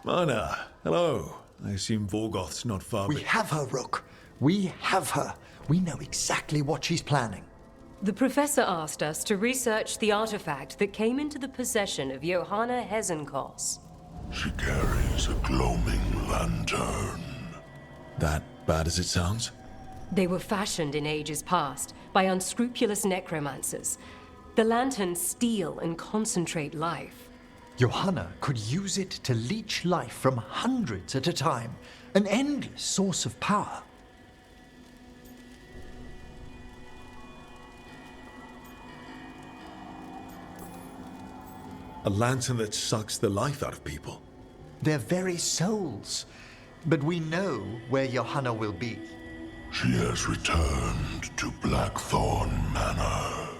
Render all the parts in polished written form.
Mana, hello. I assume Vorgoth's not far. We have her, Rook. We have her. We know exactly what she's planning. The professor asked us to research the artifact that came into the possession of Johanna Hezenkos. She carries a gloaming lantern. That bad as it sounds? They were fashioned in ages past by unscrupulous necromancers. The lanterns steal and concentrate life. Johanna could use it to leech life from hundreds at a time. An endless source of power. A lantern that sucks the life out of people. Their very souls. But we know where Johanna will be. She has returned to Blackthorn Manor.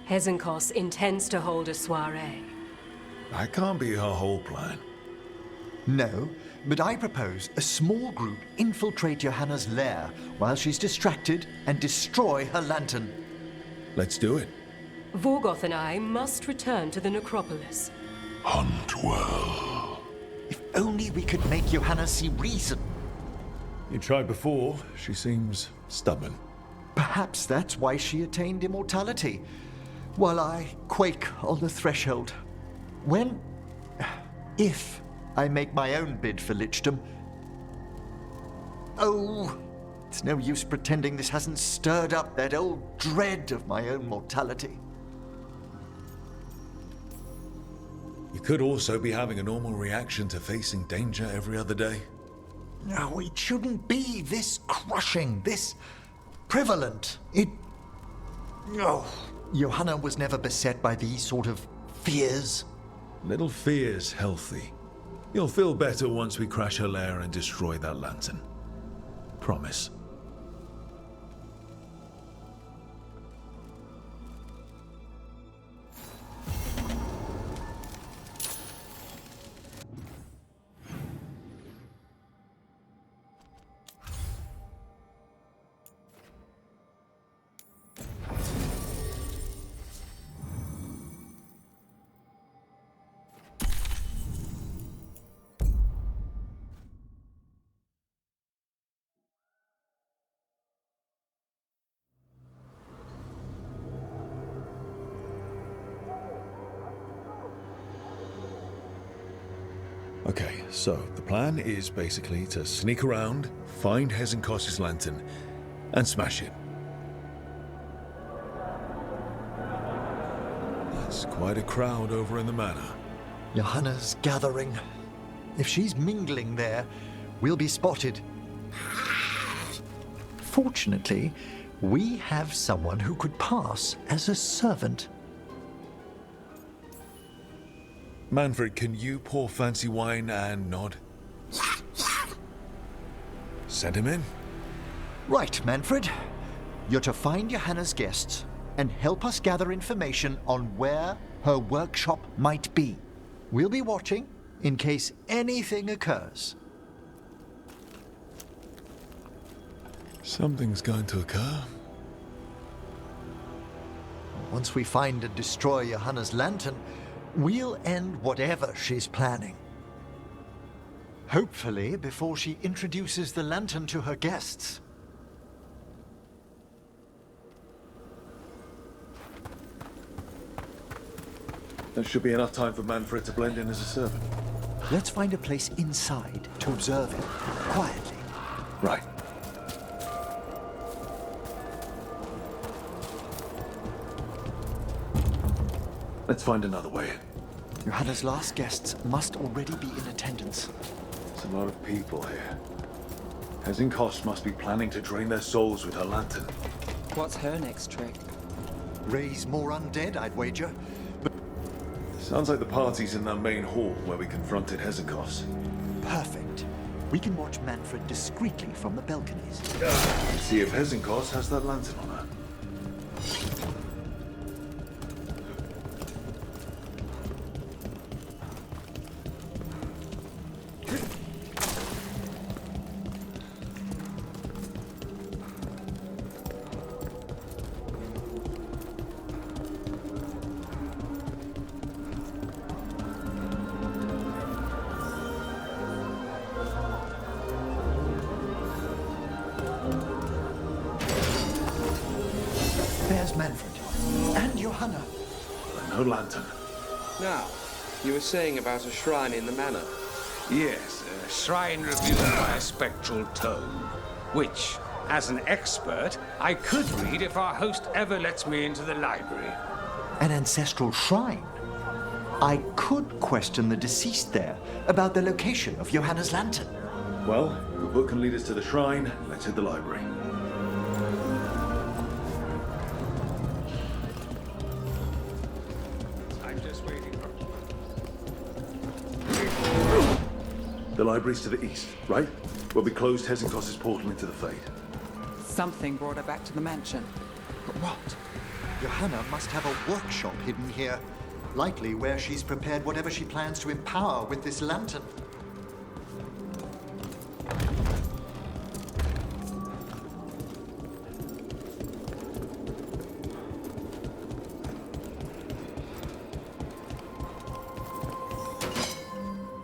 Hezenkos intends to hold a soiree. That can't be her whole plan. No, but I propose a small group infiltrate Johanna's lair while she's distracted and destroy her lantern. Let's do it. Vorgoth and I must return to the necropolis. Hunt well. If only we could make Johanna see reason. You tried before. She seems stubborn. Perhaps that's why she attained immortality, while I quake on the threshold. If I make my own bid for lichdom. Oh, it's no use pretending this hasn't stirred up that old dread of my own mortality. You could also be having a normal reaction to facing danger every other day. No, it shouldn't be this crushing, this prevalent. No. Johanna was never beset by these sort of fears. Little fear's healthy. You'll feel better once we crash her lair and destroy that lantern. Promise. Okay, so the plan is basically to sneak around, find Hezenkos' lantern, and smash it. That's quite a crowd over in the manor. Johanna's gathering. If she's mingling there, we'll be spotted. Fortunately, we have someone who could pass as a servant. Manfred, can you pour fancy wine and nod? Send him in. Right, Manfred. You're to find Johanna's guests and help us gather information on where her workshop might be. We'll be watching in case anything occurs. Something's going to occur. Once we find and destroy Johanna's lantern, we'll end whatever she's planning. Hopefully before she introduces the lantern to her guests. That should be enough time for Manfred to blend in as a servant. Let's find a place inside to observe him, quietly. Right. Let's find another way. Johanna's last guests must already be in attendance. There's a lot of people here. Hezenkos must be planning to drain their souls with her lantern. What's her next trick? Raise more undead, I'd wager. Sounds like the party's in that main hall where we confronted Hezenkos. Perfect. We can watch Manfred discreetly from the balconies. See if Hezenkos has that lantern on her. Manfred. And Johanna. No lantern. Now, you were saying about a shrine in the manor. Yes, a shrine revealed by a spectral tome, which, as an expert, I could read if our host ever lets me into the library. An ancestral shrine? I could question the deceased there about the location of Johanna's lantern. Well, the book can lead us to the shrine. Let's hit the library. I'm just waiting for... The library's to the east, right? Where we closed Hezenkos's portal into the Fade. Something brought her back to the mansion. But what? Johanna must have a workshop hidden here. Likely where she's prepared whatever she plans to empower with this lantern.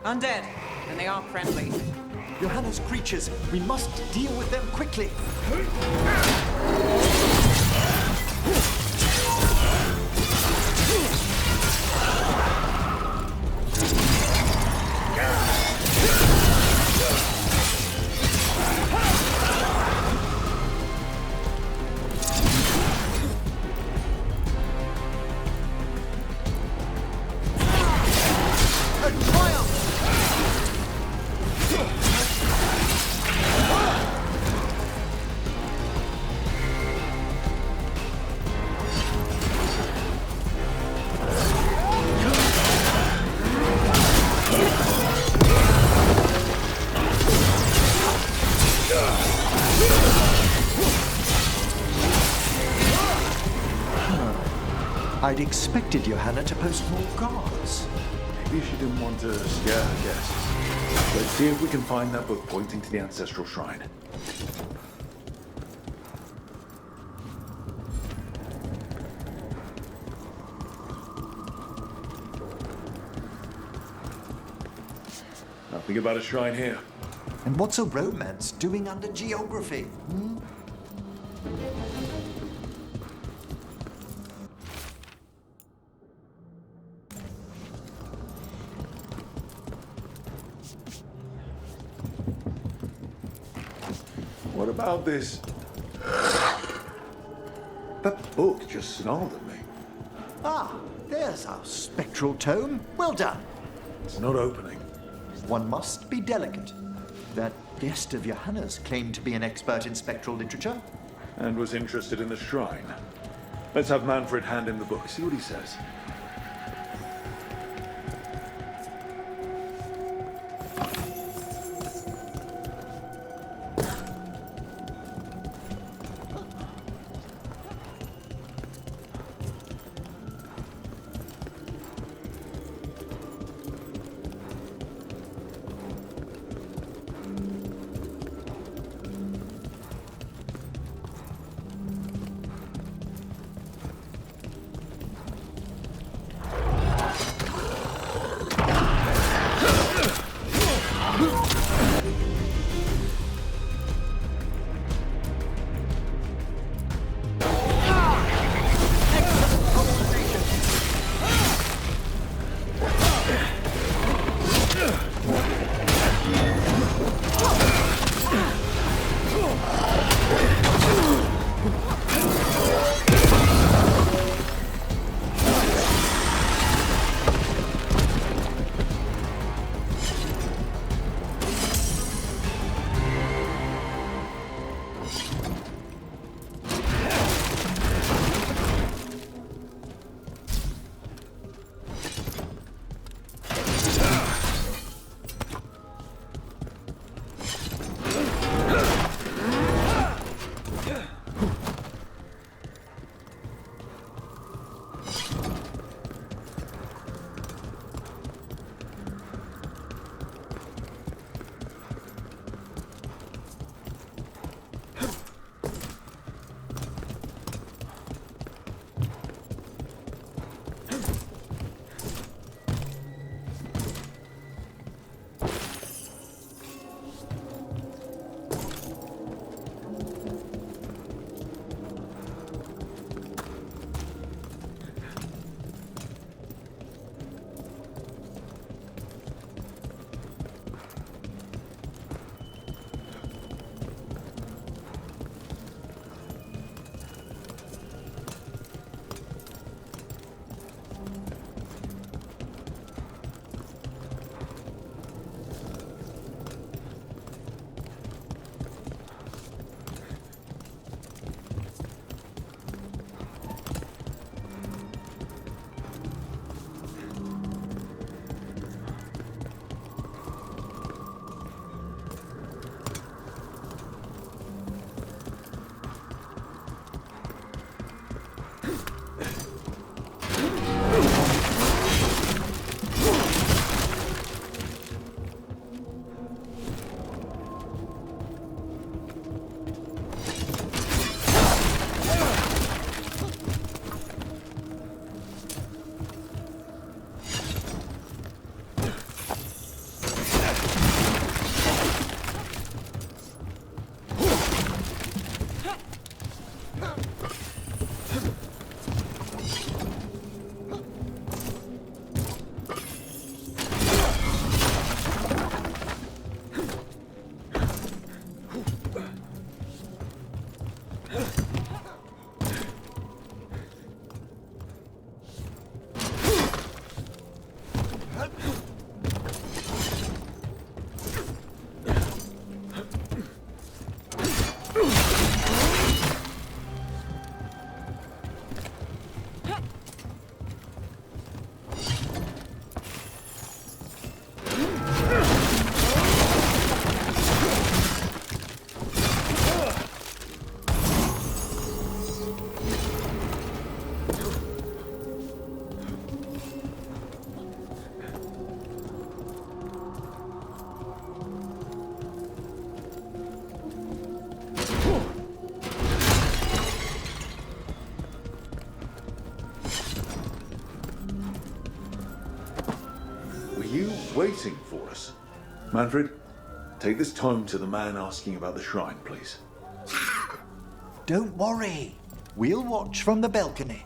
Undead, and they are friendly. Johanna's creatures. We must deal with them quickly. I'd expected Johanna to post more guards. Maybe she didn't want to scare her guests. Let's see if we can find that book pointing to the ancestral shrine. Nothing about a shrine here. And what's a romance doing under geography? What about this? That book just snarled at me. Ah, there's our spectral tome. Well done. It's not opening. One must be delicate. That guest of Johanna's claimed to be an expert in spectral literature. And was interested in the shrine. Let's have Manfred hand him the book, see what he says. waiting for us. Manfred, take this tome to the man asking about the shrine, please. Don't worry. We'll watch from the balcony.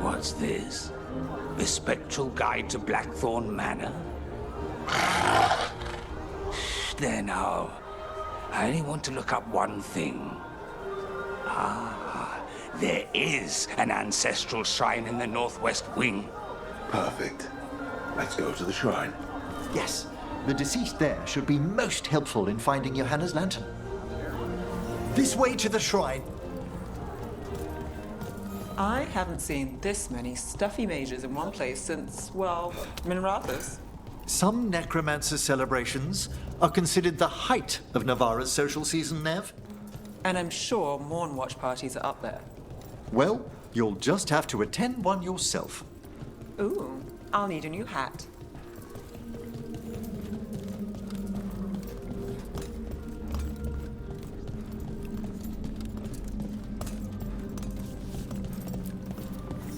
What's this? The Spectral Guide to Blackthorn Manor? There now. I only want to look up one thing. Ah, there is an ancestral shrine in the northwest wing. Perfect. Let's go to the shrine. Yes, the deceased there should be most helpful in finding Johanna's lantern. This way to the shrine. I haven't seen this many stuffy mages in one place since, well, Minrathus. Some necromancer celebrations are considered the height of Navarra's social season, Nev. And I'm sure Morn Watch parties are up there. Well, you'll just have to attend one yourself. Ooh, I'll need a new hat.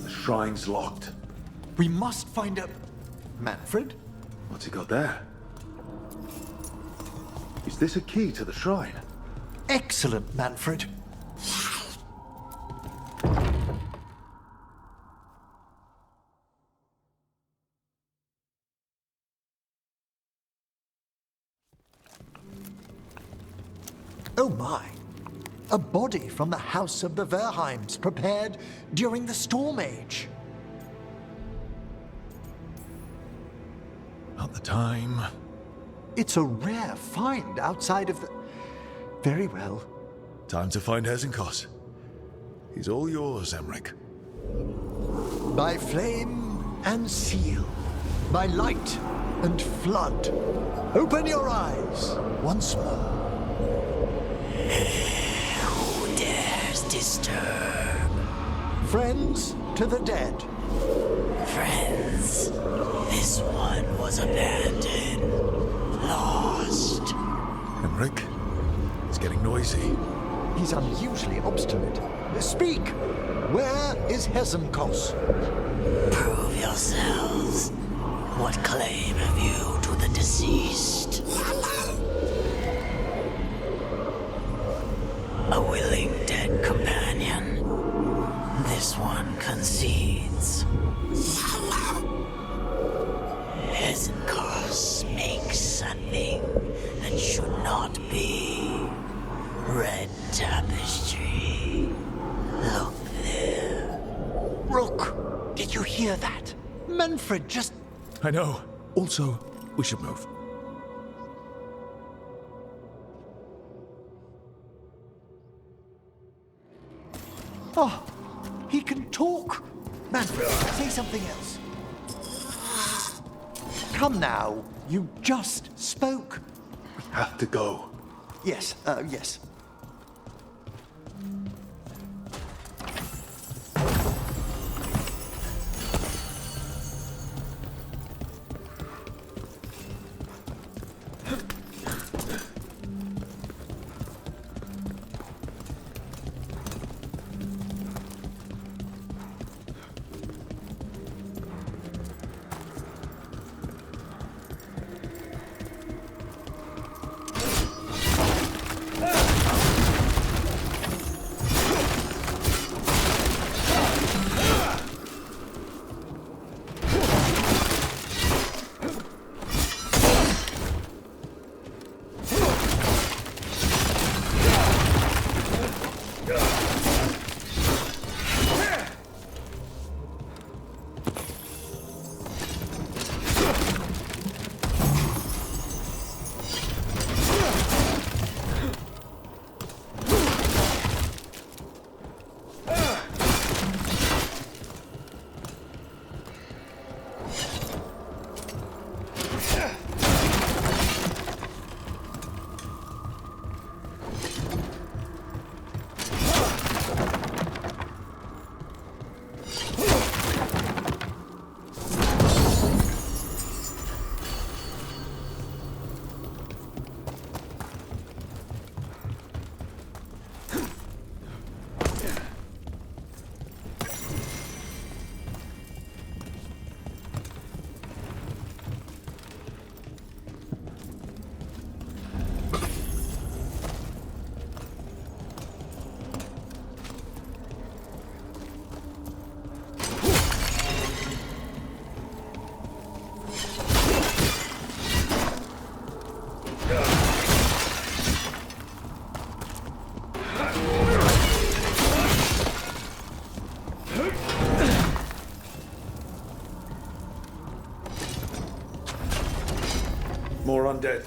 The shrine's locked. We must find a... Manfred? What's he got there? Is this a key to the shrine? Excellent, Manfred. Oh my! A body from the house of the Verheims, prepared during the Storm Age. Not the time. It's a rare find outside of the... Very well. Time to find Hezenkos. He's all yours, Emmerich. By flame and seal, by light and flood, open your eyes once more. Who dares disturb? Friends to the dead. Friends, this one was abandoned, lost. Emmerich, it's getting noisy. He's unusually obstinate. Speak! Where is Hesenkos? Prove yourselves. What claim have you to the deceased? A willing dead companion. This one concedes. Hesenkos makes a thing that should not be. Red tapestry. Look there. Rook, did you hear that? Manfred just... I know. Also, we should move. Oh, he can talk. Manfred, say something else. Come now, you just spoke. Have to go. Yes, yes. More undead.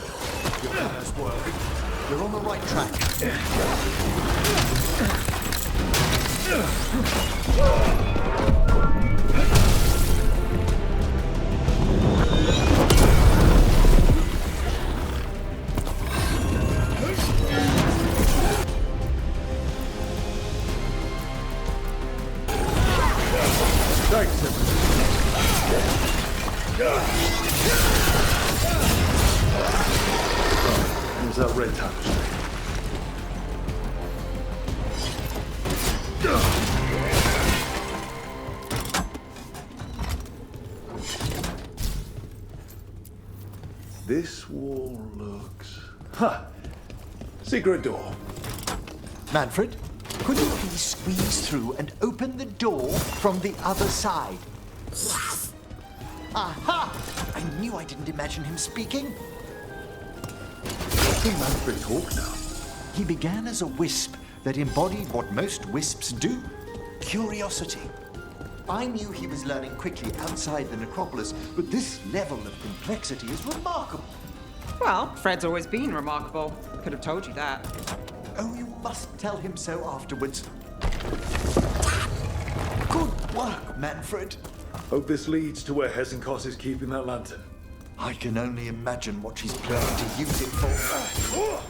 You're on the right track. There's that red tapestry. This wall looks... Ha! Secret door. Manfred, could you please squeeze through and open the door from the other side? Yes! Aha! I knew I didn't imagine him speaking. Can Manfred talk now? He began as a wisp that embodied what most wisps do, curiosity. I knew he was learning quickly outside the necropolis, but this level of complexity is remarkable. Well, Fred's always been remarkable. Could have told you that. Oh, you must tell him so afterwards. Good work, Manfred. Hope this leads to where Hesenkos is keeping that lantern. I can only imagine what she's planning to use it for.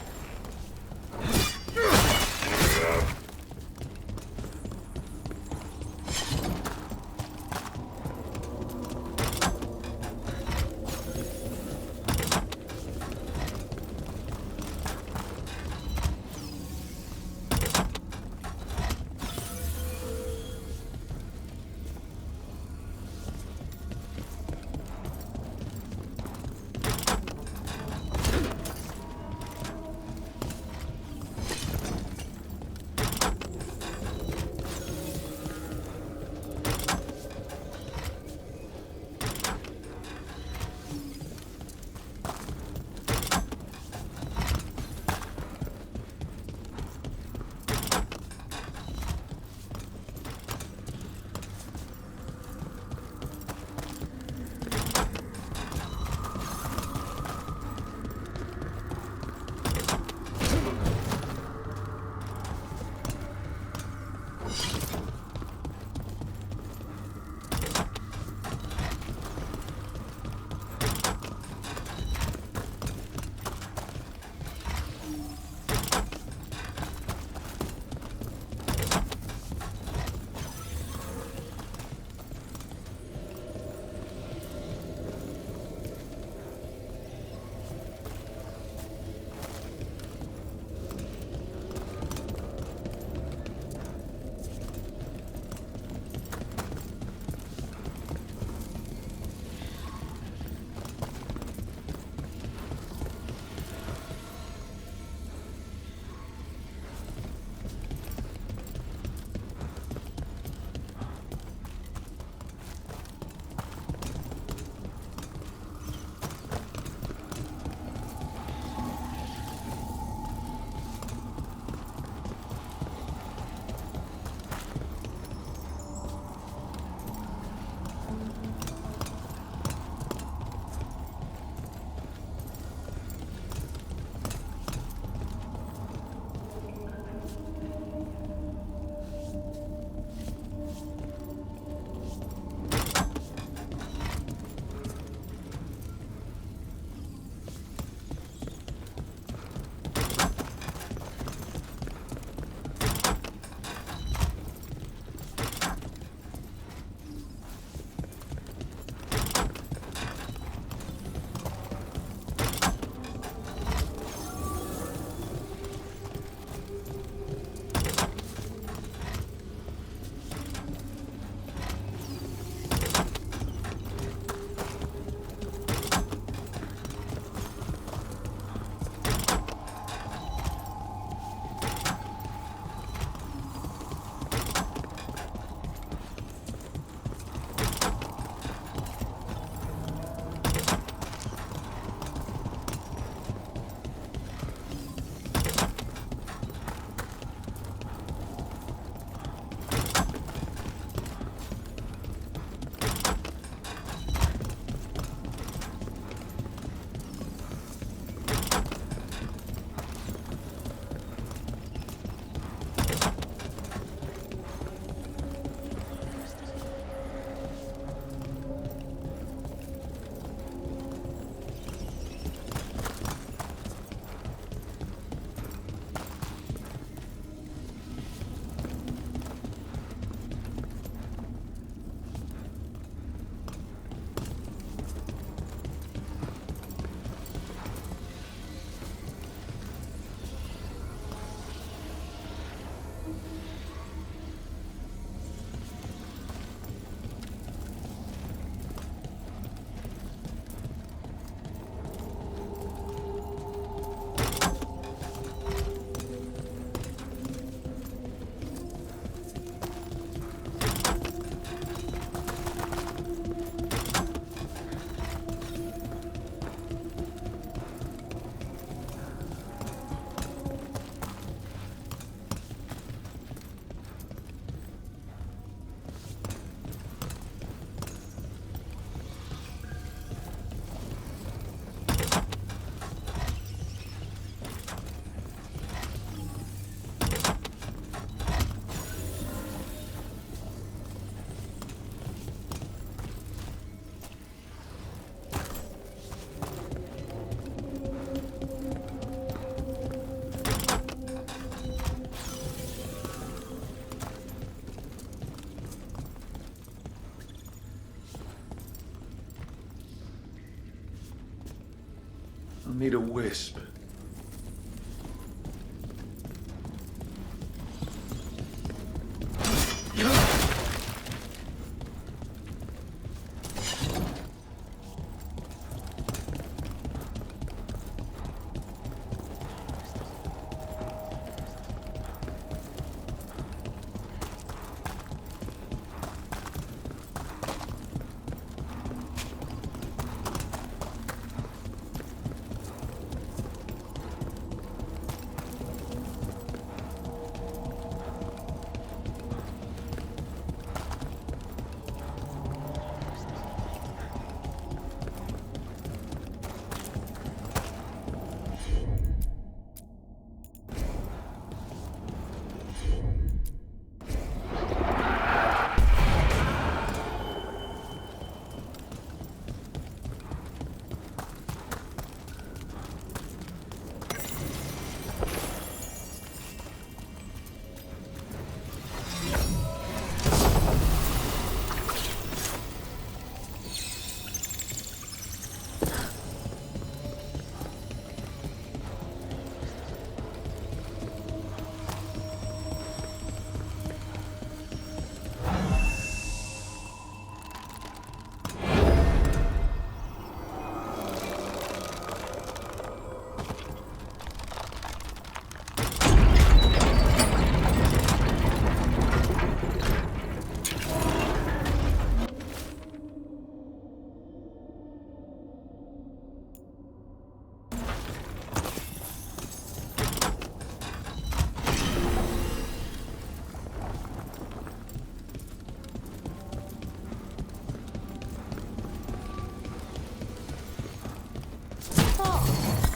I need a wisp.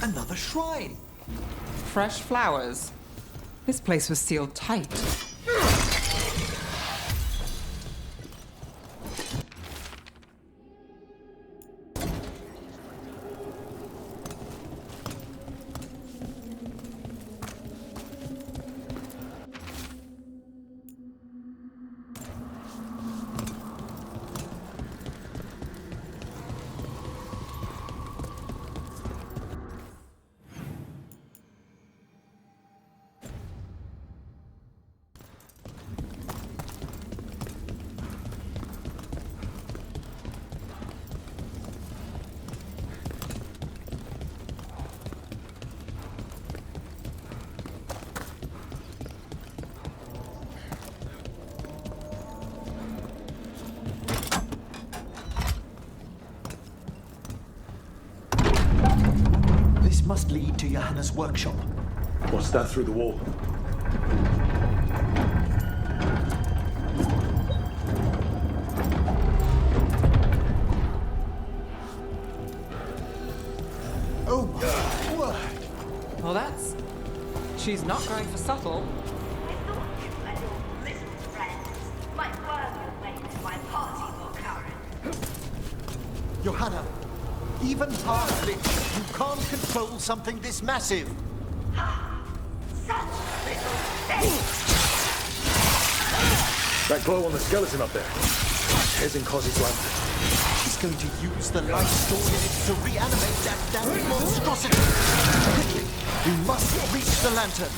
Another shrine. Fresh flowers. This place was sealed tight. This must lead to Johanna's workshop. What's that through the wall? Oh, word. Well, that's... She's not going for subtle. I thought you and your little friends might work your way to my party for Karen. Johanna, even half lit, you can't control something this massive. Such little thing! That glow on the skeleton up there. Here's in Cos's lantern. She's going to use the light stored in it to reanimate that damn monstrosity. Quickly, we must reach the lantern.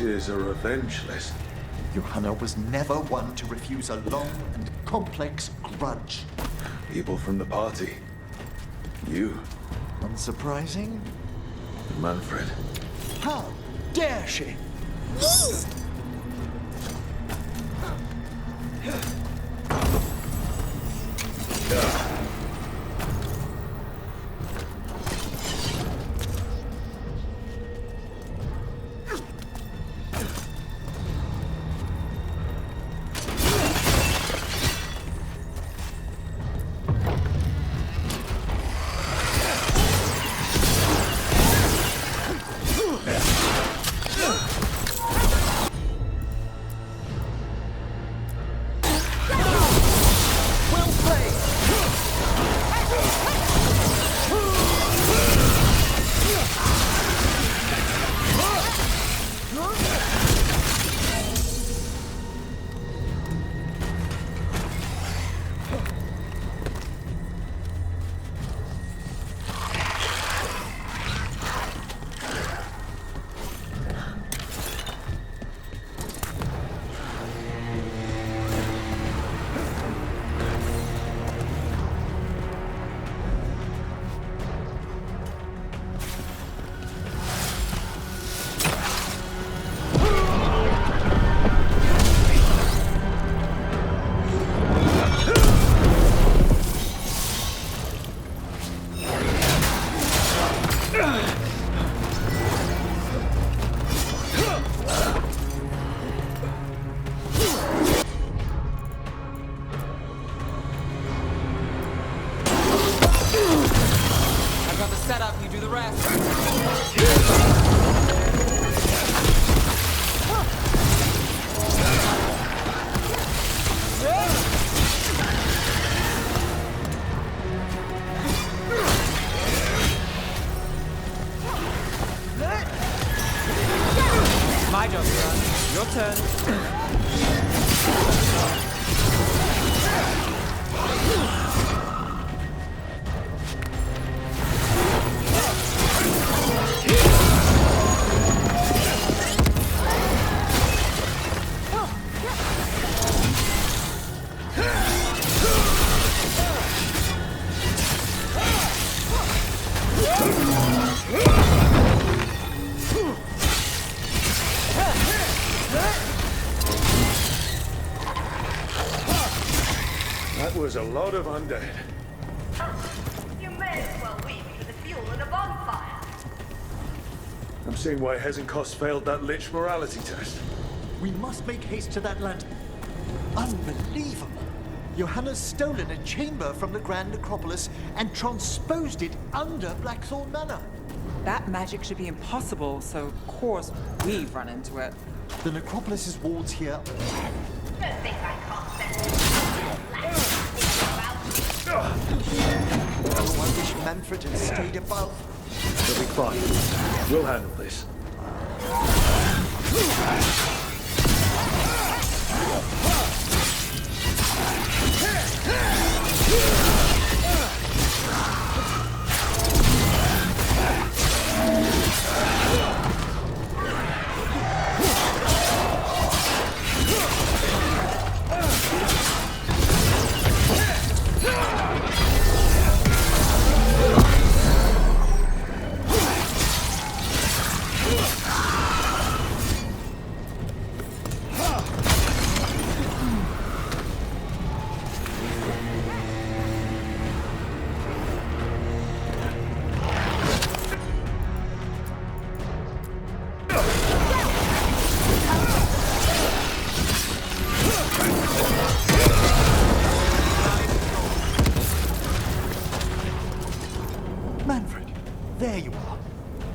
She is a revenge list. Johanna was never one to refuse a long and complex grudge. People from the party. You, Unsurprising? Manfred. How dare she? My job, son. Your turn. That was a lot of undead. You may as well leave me for the fuel in a bonfire. I'm seeing why Hezenkos failed that Lich morality test. We must make haste to that land. Unbelievable! Johanna's stolen a chamber from the Grand Necropolis and transposed it under Blackthorn Manor. That magic should be impossible, so of course we've run into it. The Necropolis's walls here. Don't think I can't sense Oh, I wish Manfred had stayed above. It'll be fine. We'll handle this. Manfred, there you are.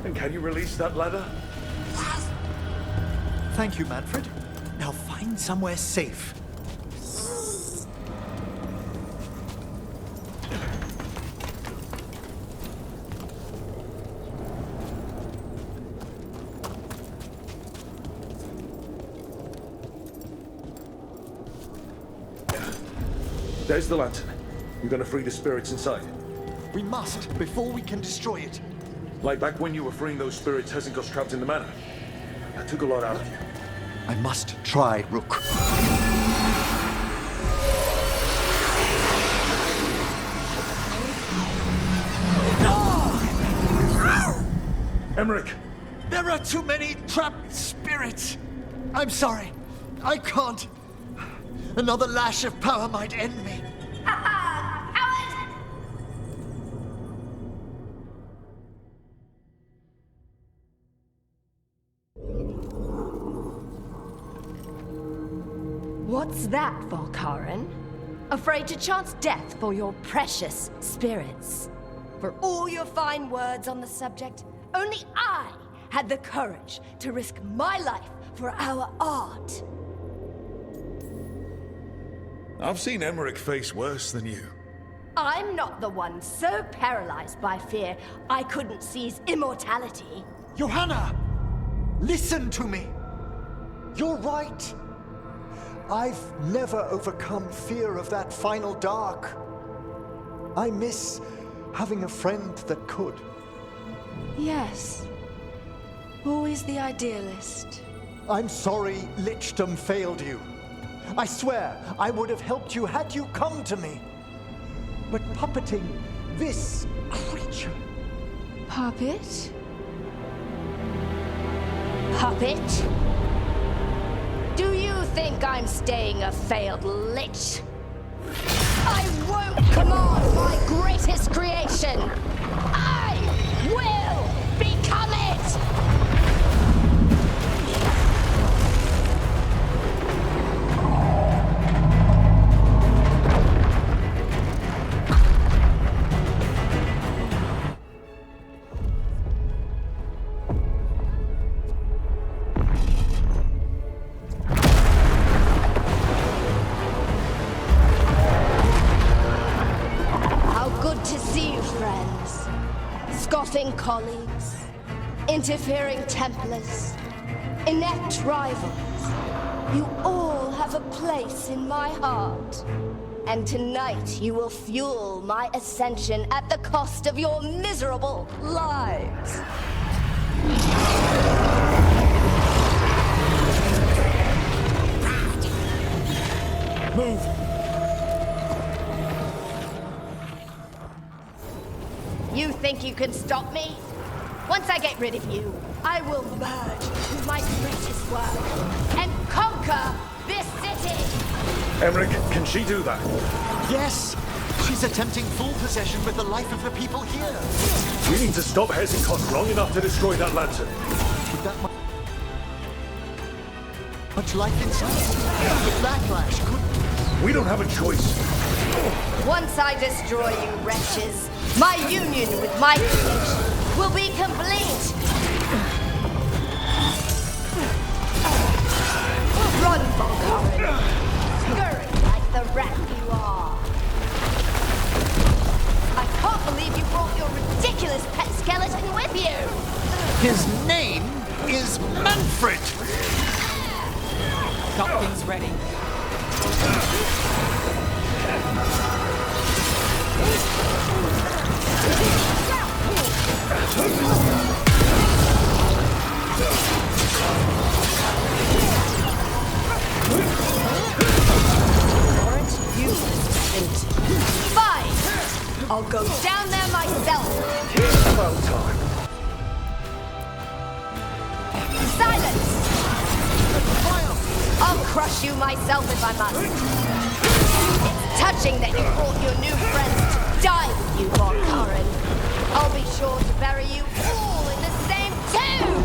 And can you release that ladder? Thank you, Manfred. Now find somewhere safe. There's the lantern. You're gonna free the spirits inside. We must, before we can destroy it. Like back when you were freeing those spirits Hezenkos trapped in the manor. That took a lot out of you. I must try, Rook. Emmerich! There are too many trapped spirits. I'm sorry. I can't. Another lash of power might end me. What's that, Volkaren? Afraid to chance death for your precious spirits? For all your fine words on the subject, only I had the courage to risk my life for our art. I've seen Emmerich face worse than you. I'm not the one so paralyzed by fear I couldn't seize immortality. Johanna! Listen to me! You're right. I've never overcome fear of that final dark. I miss having a friend that could. Yes. Always the idealist. I'm sorry Lichdom failed you. I swear I would have helped you had you come to me. But puppeting this creature... Puppet? Puppet? Do you think I'm staying a failed lich? I won't command my greatest creation! I will become it! Colleagues, interfering Templars, inept rivals, you all have a place in my heart. And tonight you will fuel my ascension at the cost of your miserable lives. Move! You think you can stop me? Once I get rid of you, I will merge with my greatest work and conquer this city! Emmerich, can she do that? Yes! She's attempting full possession with the life of the people here. We need to stop Hesychon long enough to destroy that lantern. With that much life inside, the backlash could... We don't have a choice. Once I destroy you wretches, my union with my creation will be complete! Run, Volkaren! Scurry like the rat you are! I can't believe you brought your ridiculous pet skeleton with you! His name is Manfred! Got things ready. Aren't you instant? Fine! I'll go down there myself! About time. Silence! I'll crush you myself if I must. It's touching that you brought your new friends to die with you, Volkaren. I'll be sure to bury you all in the same tomb!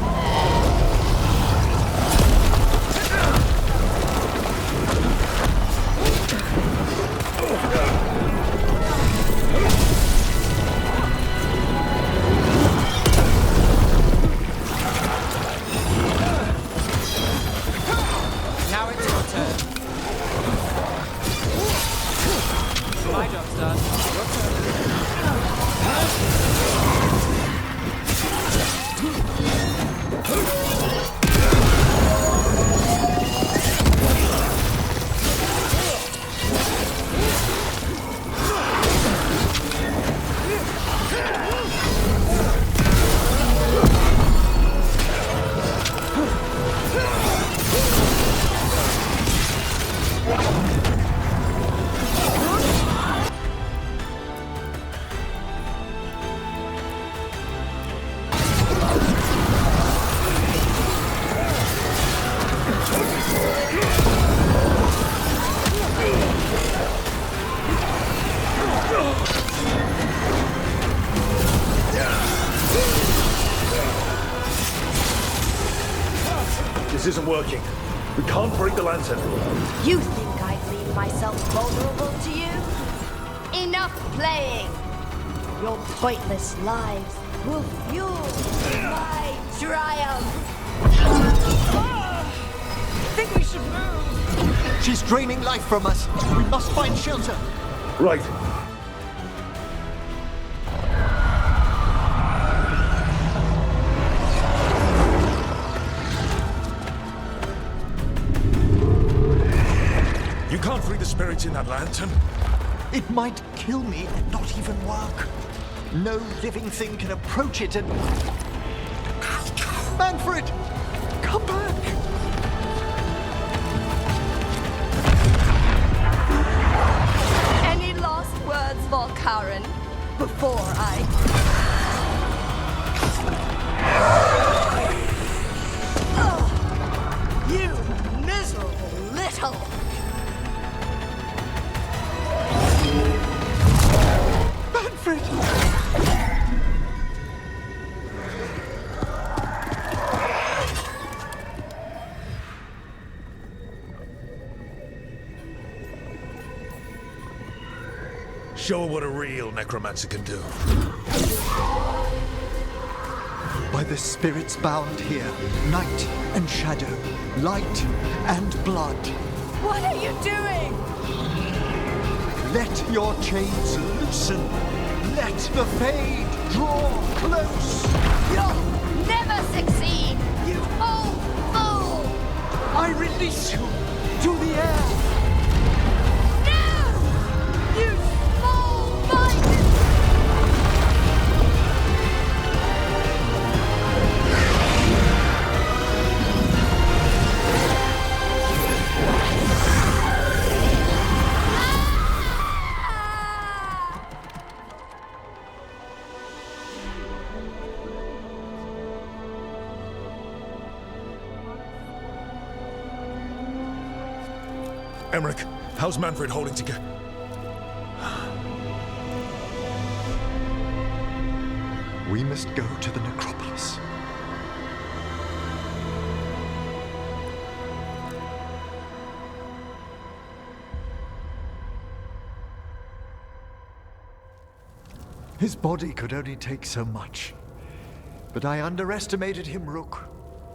Now it's your turn. My job's done. Your turn. This isn't working. We can't break the lantern. You think I'd leave myself vulnerable to you? Enough playing! Your pointless lives will fuel my triumph! I think we should move. She's draining life from us. We must find shelter. Right. You can't free the spirits in that lantern. It might kill me and not even work. No living thing can approach it and... Manfred! Come back! Any last words for Karen before I... Oh, you miserable little... Manfred! Show her what a real necromancer can do. By the spirits bound here, night and shadow, light and blood. What are you doing? Let your chains loosen. Let the fade draw close. You'll never succeed, you old fool! I release you to the air. No! You small-minded... Emmerich, how's Manfred holding together? We must go to the necropolis. His body could only take so much. But I underestimated him, Rook.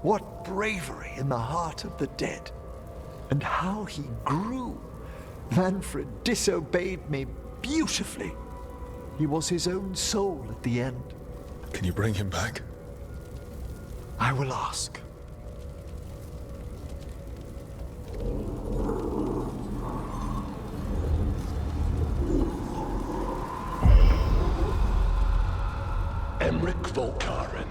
What bravery in the heart of the dead. And how he grew. Manfred disobeyed me beautifully. He was his own soul at the end. Can you bring him back? I will ask. Emmerich Volkaren.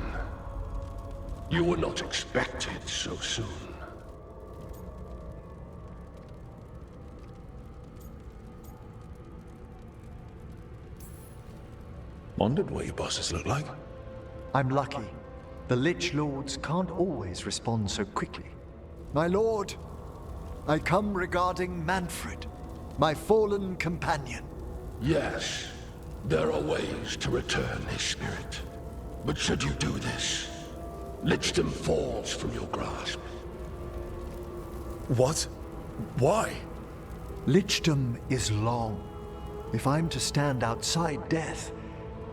You were not expected so soon. Wondered what your bosses look like. I'm lucky. The Lich Lords can't always respond so quickly. My lord, I come regarding Manfred, my fallen companion. Yes, there are ways to return his spirit. But should you do this, Lichdom falls from your grasp. What? Why? Lichdom is long. If I'm to stand outside death,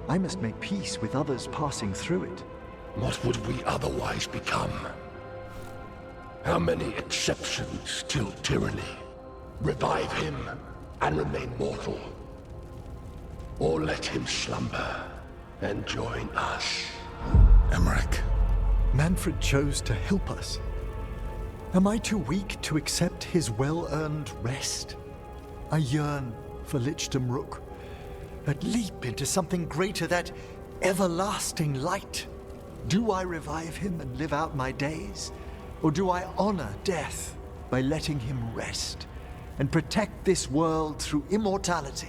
I must make peace with others passing through it. What would we otherwise become? How many exceptions till tyranny? Revive him and remain mortal. Or let him slumber and join us. Emmerich. Manfred chose to help us. Am I too weak to accept his well-earned rest? I yearn for Lichdom Rook. That leap into something greater, that everlasting light. Do I revive him and live out my days? Or do I honor death by letting him rest and protect this world through immortality?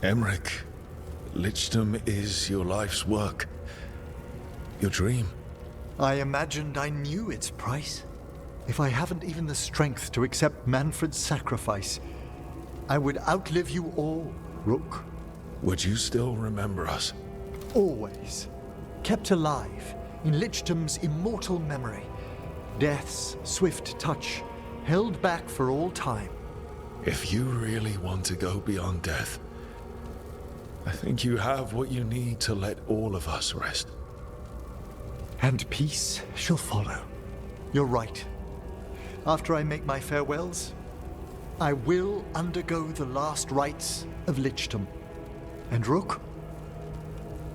Emmerich, Lichdom is your life's work. Your dream. I imagined I knew its price. If I haven't even the strength to accept Manfred's sacrifice, I would outlive you all, Rook. Would you still remember us? Always. Kept alive in Lichdom's immortal memory. Death's swift touch, held back for all time. If you really want to go beyond death, I think you have what you need to let all of us rest. And peace shall follow. You're right. After I make my farewells, I will undergo the last rites of Lichdom. And Rook,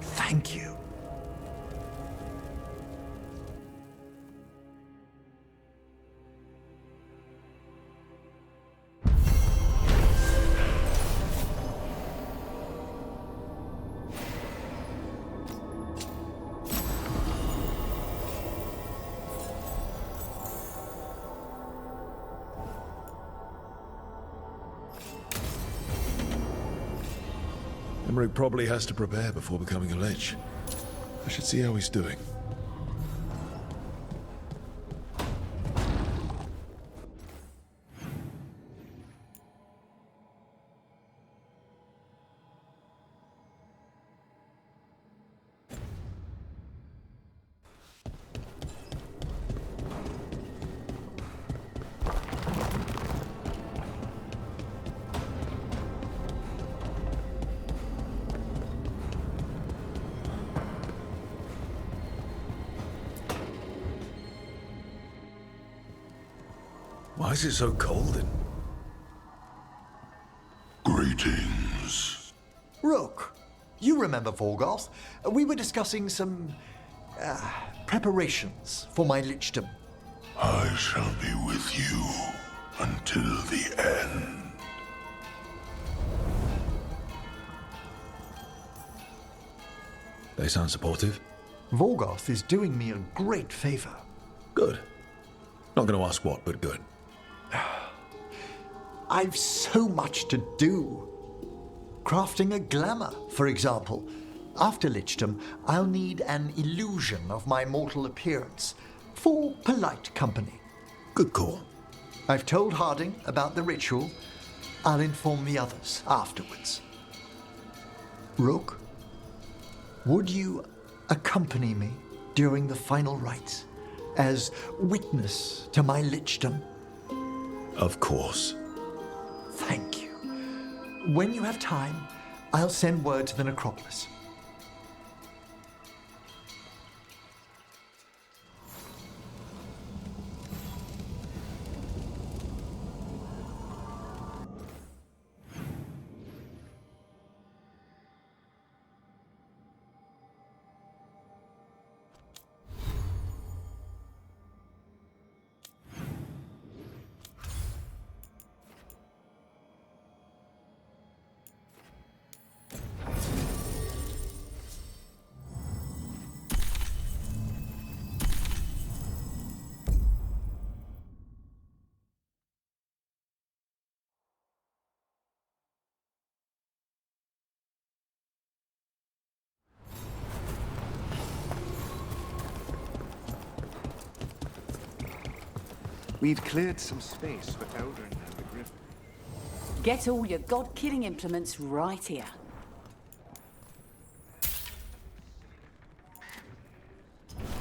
thank you. Emmerich probably has to prepare before becoming a Lich. I should see how he's doing. Why is it so cold in... Greetings. Rook, you remember Veilguard? We were discussing some preparations for my Lichdom. I shall be with you until the end. They sound supportive. Veilguard is doing me a great favor. Good. Not going to ask what, but good. I've so much to do. Crafting a glamour, for example. After Lichdom, I'll need an illusion of my mortal appearance for polite company. Good call. I've told Harding about the ritual. I'll inform the others afterwards. Rook, would you accompany me during the final rites as witness to my Lichdom? Of course. Thank you. When you have time, I'll send word to the necropolis. We've cleared some space for Eldrin and the Griffin. Get all your god-killing implements right here.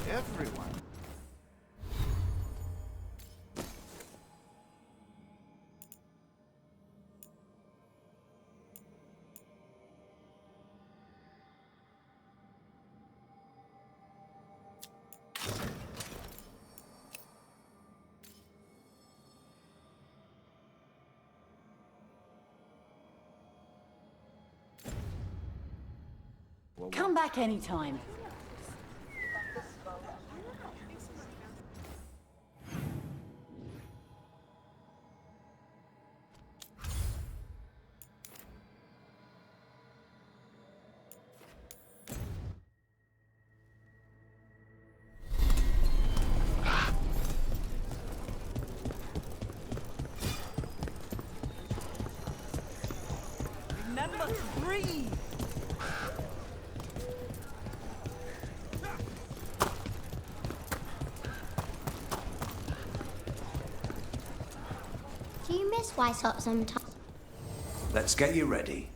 Everyone. Come back anytime. Remember to breathe. Do you miss Wysop sometimes? Let's get you ready.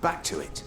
Back to it.